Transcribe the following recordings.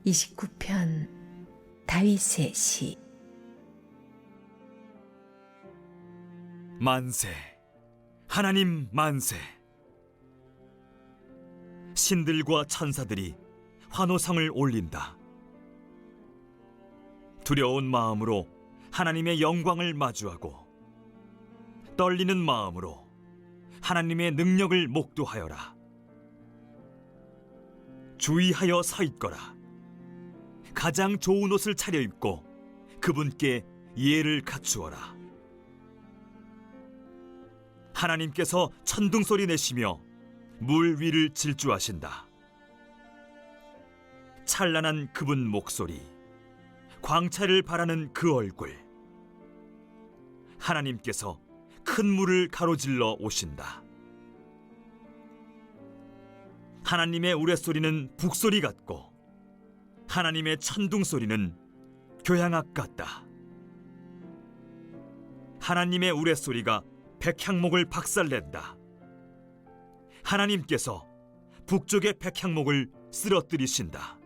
29편 다윗의 시. 만세, 하나님 만세. 신들과 천사들이 환호성을 올린다. 두려운 마음으로 하나님의 영광을 마주하고 떨리는 마음으로 하나님의 능력을 목도하여라. 주의하여 서 있거라. 가장 좋은 옷을 차려입고 그분께 예를 갖추어라. 하나님께서 천둥소리 내시며 물 위를 질주하신다. 찬란한 그분 목소리, 광채를 발하는 그 얼굴. 하나님께서 큰 물을 가로질러 오신다. 하나님의 우레소리는 북소리 같고 하나님의 천둥소리는 교향악 같다. 하나님의 우레소리가 백향목을 박살낸다. 하나님께서 북쪽의 백향목을 쓰러뜨리신다.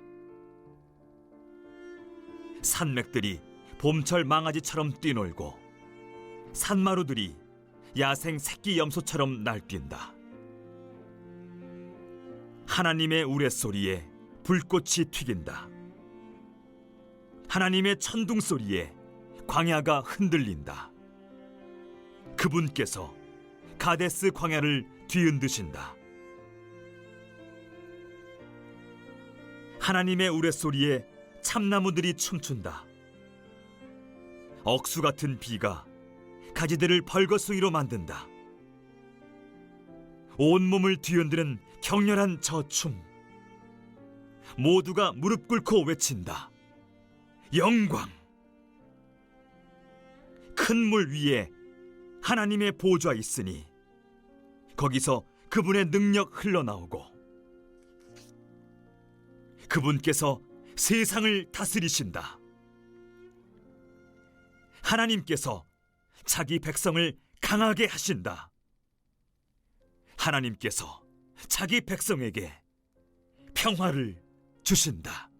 산맥들이 봄철 망아지처럼 뛰놀고 산마루들이 야생 새끼 염소처럼 날뛴다. 하나님의 우레소리에 불꽃이 튀긴다. 하나님의 천둥소리에 광야가 흔들린다. 그분께서 가데스 광야를 뒤흔드신다. 하나님의 우레소리에 참나무들이 춤춘다. 억수 같은 비가 가지들을 벌거숭이로 만든다. 온몸을 뒤흔드는 격렬한 저 춤. 모두가 무릎 꿇고 외친다. 영광! 큰 물 위에 하나님의 보좌 있으니 거기서 그분의 능력 흘러나오고 그분께서 세상을 다스리신다. 하나님께서 자기 백성을 강하게 하신다. 하나님께서 자기 백성에게 평화를 주신다.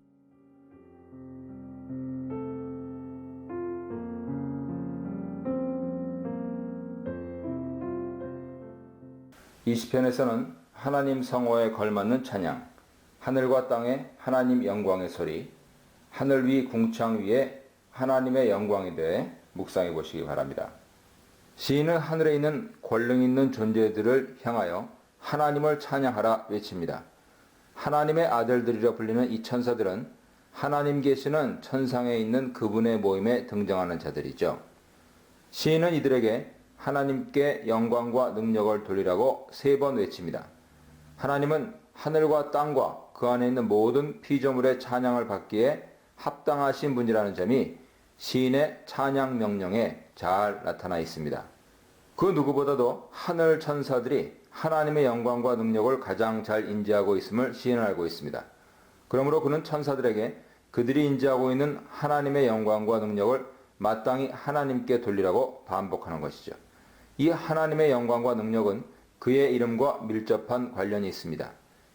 이 시편에서는 하나님 성호에 걸맞는 찬양, 하늘과 땅에 하나님 영광의 소리, 하늘 위 궁창 위에 하나님의 영광에 대해 묵상해 보시기 바랍니다. 시인은 하늘에 있는 권능 있는 존재들을 향하여 하나님을 찬양하라 외칩니다. 하나님의 아들들이라 불리는 이 천사들은 하나님 계시는 천상에 있는 그분의 모임에 등장하는 자들이죠. 시인은 이들에게 하나님께 영광과 능력을 돌리라고 3번 외칩니다. 하나님은 하늘과 땅과 그 안에 있는 모든 피조물의 찬양을 받기에 합당하신 분이라는 점이 시인의 찬양 명령에 잘 나타나 있습니다. 그 누구보다도 하늘 천사들이 하나님의 영광과 능력을 가장 잘 인지하고 있음을 시인은 알고 있습니다. 그러므로 그는 천사들에게 그들이 인지하고 있는 하나님의 영광과 능력을 마땅히 하나님께 돌리라고 반복하는 것이죠. 이 하나님의 영광과 능력은 그의 이름과 밀접한 관련이 있습니다.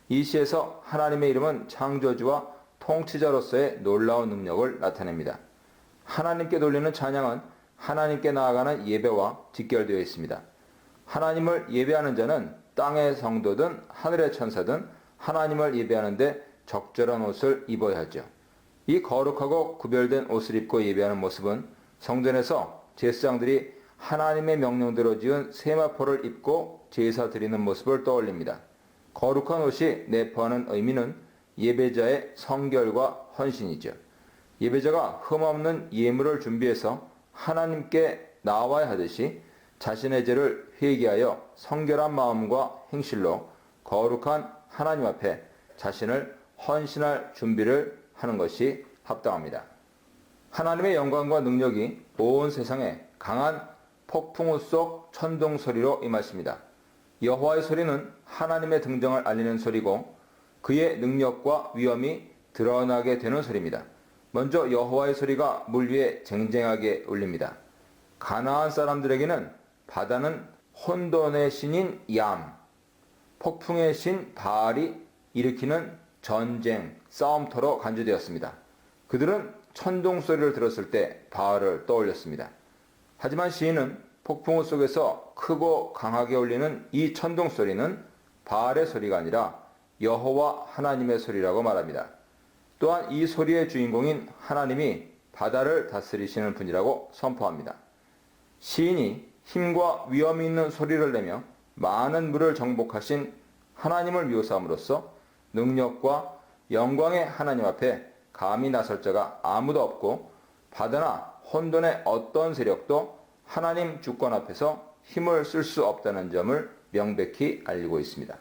이 시에서 하나님의 이름은 창조주와 통치자로서의 놀라운 능력을 나타냅니다. 하나님께 돌리는 찬양은 하나님께 나아가는 예배와 직결되어 있습니다. 하나님을 예배하는 자는 땅의 성도든 하늘의 천사든 하나님을 예배하는데 적절한 옷을 입어야 하죠. 이 거룩하고 구별된 옷을 입고 예배하는 모습은 성전에서 제사장들이 하나님의 명령대로 지은 세마포를 입고 제사 드리는 모습을 떠올립니다. 거룩한 옷이 내포하는 의미는 예배자의 성결과 헌신이죠. 예배자가 흠없는 예물을 준비해서 하나님께 나와야 하듯이 자신의 죄를 회개하여 성결한 마음과 행실로 거룩한 하나님 앞에 자신을 헌신할 준비를 하는 것이 합당합니다. 하나님의 영광과 능력이 온 세상에 강한 폭풍우 속 천둥 소리로 임하십니다. 여호와의 소리는 하나님의 등장을 알리는 소리고 그의 능력과 위엄이 드러나게 되는 소리입니다. 먼저 여호와의 소리가 물 위에 쟁쟁하게 울립니다. 가나안 사람들에게는 바다는 혼돈의 신인 얌, 폭풍의 신 바알이 일으키는 전쟁, 싸움터로 간주되었습니다. 그들은 천둥 소리를 들었을 때 바알을 떠올렸습니다. 하지만 시인은 폭풍우 속에서 크고 강하게 울리는 이 천둥 소리는 바알의 소리가 아니라 여호와 하나님의 소리라고 말합니다. 또한 이 소리의 주인공인 하나님이 바다를 다스리시는 분이라고 선포합니다. 시인이 힘과 위엄이 있는 소리를 내며 많은 물을 정복하신 하나님을 묘사함으로써 능력과 영광의 하나님 앞에 감히 나설 자가 아무도 없고 바다나 혼돈의 어떤 세력도 하나님 주권 앞에서 힘을 쓸 수 없다는 점을 명백히 알리고 있습니다.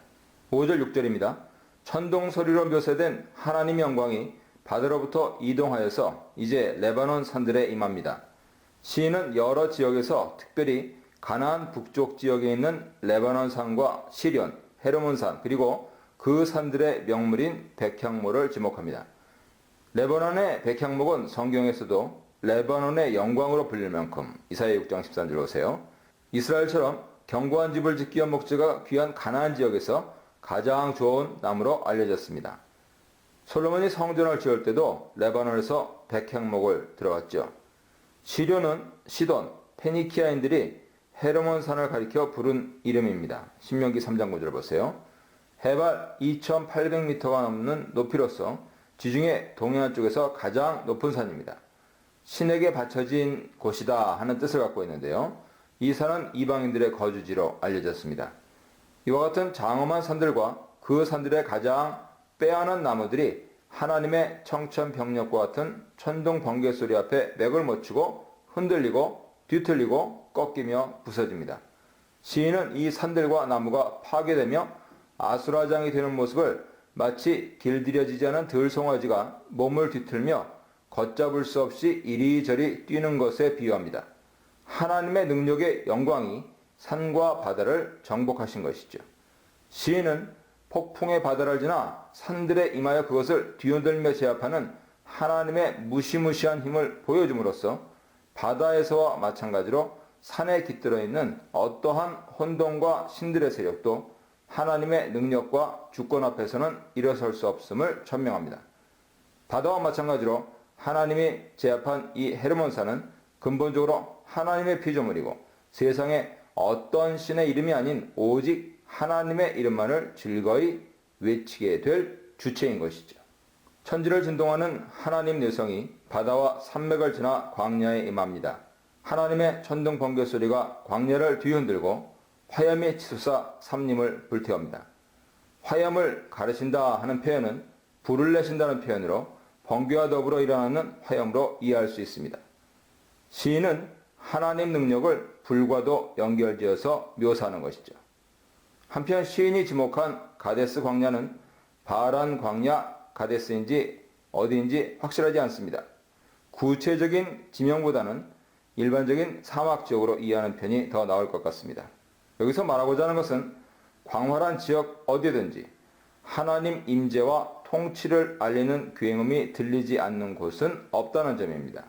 5절 6절입니다. 천둥 소리로 묘사된 하나님 영광이 바다로부터 이동하여서 이제 레바논 산들에 임합니다. 시인은 여러 지역에서 특별히 가나안 북쪽 지역에 있는 레바논 산과 시련, 헤르몬 산 그리고 그 산들의 명물인 백향모를 지목합니다. 레바논의 백향목은 성경에서도 레바논의 영광으로 불릴 만큼 이사야 6장 13절 보세요. 이스라엘처럼 견고한 집을 짓기 위한 목재가 귀한 가나안 지역에서 가장 좋은 나무로 알려졌습니다. 솔로몬이 성전을 지을 때도 레바논에서 백향목을 들어갔죠. 시료는 시돈, 페니키아인들이 헤르몬 산을 가리켜 부른 이름입니다. 신명기 3장 9절 보세요. 해발 2,800m가 넘는 높이로서 지중해 동해안 쪽에서 가장 높은 산입니다. 신에게 바쳐진 곳이다 하는 뜻을 갖고 있는데요. 이 산은 이방인들의 거주지로 알려졌습니다. 이와 같은 장엄한 산들과 그 산들의 가장 빼어난 나무들이 하나님의 청천벽력과 같은 천둥 번개 소리 앞에 맥을 못 추고 흔들리고 뒤틀리고 꺾이며 부서집니다. 시인은 이 산들과 나무가 파괴되며 아수라장이 되는 모습을 마치 길들여지지 않은 들송아지가 몸을 뒤틀며 걷잡을 수 없이 이리저리 뛰는 것에 비유합니다. 하나님의 능력의 영광이 산과 바다를 정복하신 것이죠. 시인은 폭풍의 바다를 지나 산들에 임하여 그것을 뒤흔들며 제압하는 하나님의 무시무시한 힘을 보여줌으로써 바다에서와 마찬가지로 산에 깃들어 있는 어떠한 혼돈과 신들의 세력도 하나님의 능력과 주권 앞에서는 일어설 수 없음을 천명합니다. 바다와 마찬가지로 하나님이 제압한 이 헤르몬산은 근본적으로 하나님의 피조물이고 세상에 어떤 신의 이름이 아닌 오직 하나님의 이름만을 즐거이 외치게 될 주체인 것이죠. 천지를 진동하는 하나님 내성이 바다와 산맥을 지나 광야에 임합니다. 하나님의 천둥 번개 소리가 광야를 뒤흔들고 화염이 치솟아 삼림을 불태웁니다. 화염을 가르신다 하는 표현은 불을 내신다는 표현으로 번개와 더불어 일어나는 화염으로 이해할 수 있습니다. 시인은 하나님 능력을 불과도 연결지어서 묘사하는 것이죠. 한편 시인이 지목한 가데스 광야는 바란 광야 가데스인지 어디인지 확실하지 않습니다. 구체적인 지명보다는 일반적인 사막 지역으로 이해하는 편이 더 나을 것 같습니다. 여기서 말하고자 하는 것은 광활한 지역 어디든지 하나님 임재와 통치를 알리는 굉음이 들리지 않는 곳은 없다는 점입니다.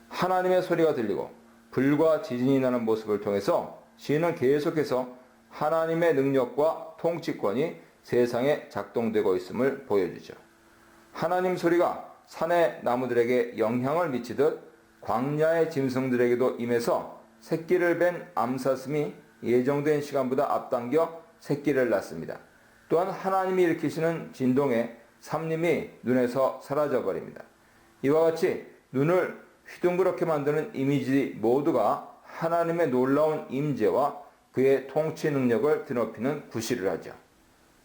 하나님의 소리가 들리고 불과 지진이 나는 모습을 통해서 시인은 계속해서 하나님의 능력과 통치권이 세상에 작동되고 있음을 보여주죠. 하나님 소리가 산의 나무들에게 영향을 미치듯 광야의 짐승들에게도 임해서 새끼를 뺀 암사슴이 예정된 시간보다 앞당겨 새끼를 낳습니다. 또한 하나님이 일으키시는 진동에 삼림이 눈에서 사라져버립니다. 이와 같이 눈을 휘둥그렇게 만드는 이미지 모두가 하나님의 놀라운 임재와 그의 통치 능력을 드높이는 구실을 하죠.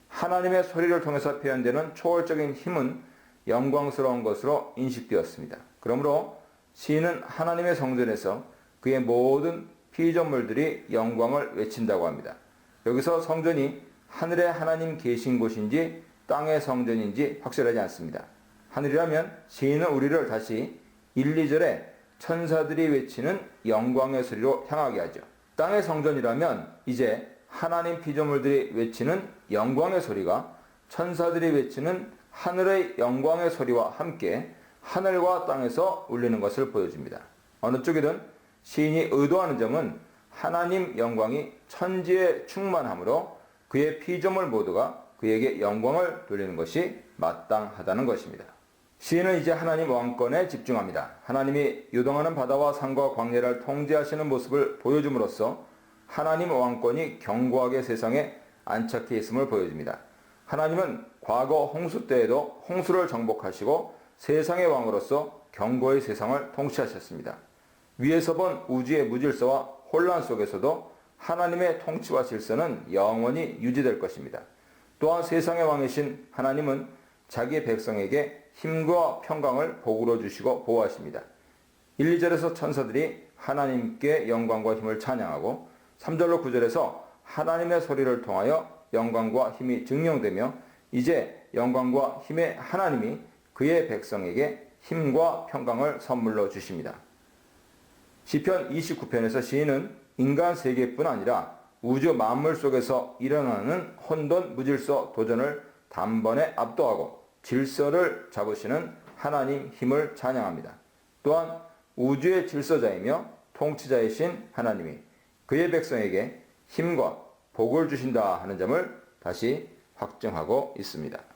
하나님의 소리를 통해서 표현되는 초월적인 힘은 영광스러운 것으로 인식되었습니다. 그러므로 시인은 하나님의 성전에서 그의 모든 피조물들이 영광을 외친다고 합니다. 여기서 성전이 하늘에 하나님 계신 곳인지 땅의 성전인지 확실하지 않습니다. 하늘이라면 시인은 우리를 다시 1, 2절에 천사들이 외치는 영광의 소리로 향하게 하죠. 땅의 성전이라면 이제 하나님 피조물들이 외치는 영광의 소리가 천사들이 외치는 하늘의 영광의 소리와 함께 하늘과 땅에서 울리는 것을 보여줍니다. 어느 쪽이든 시인이 의도하는 점은 하나님 영광이 천지에 충만하므로 그의 피조물 모두가 그에게 영광을 돌리는 것이 마땅하다는 것입니다. 시인은 이제 하나님 왕권에 집중합니다. 하나님이 요동하는 바다와 산과 광야를 통제하시는 모습을 보여줌으로써 하나님 왕권이 견고하게 세상에 안착해 있음을 보여줍니다. 하나님은 과거 홍수 때에도 홍수를 정복하시고 세상의 왕으로서 견고히 세상을 통치하셨습니다. 위에서 본 우주의 무질서와 혼란 속에서도 하나님의 통치와 질서는 영원히 유지될 것입니다. 또한 세상의 왕이신 하나님은 자기의 백성에게 힘과 평강을 복으로 주시고 보호하십니다. 1, 2절에서 천사들이 하나님께 영광과 힘을 찬양하고 3절로 9절에서 하나님의 소리를 통하여 영광과 힘이 증명되며 이제 영광과 힘의 하나님이 그의 백성에게 힘과 평강을 선물로 주십니다. 시편 29편에서 시인은 인간 세계뿐 아니라 우주 만물 속에서 일어나는 혼돈, 무질서, 도전을 단번에 압도하고 질서를 잡으시는 하나님 힘을 찬양합니다. 또한 우주의 질서자이며 통치자이신 하나님이 그의 백성에게 힘과 복을 주신다 하는 점을 다시 확증하고 있습니다.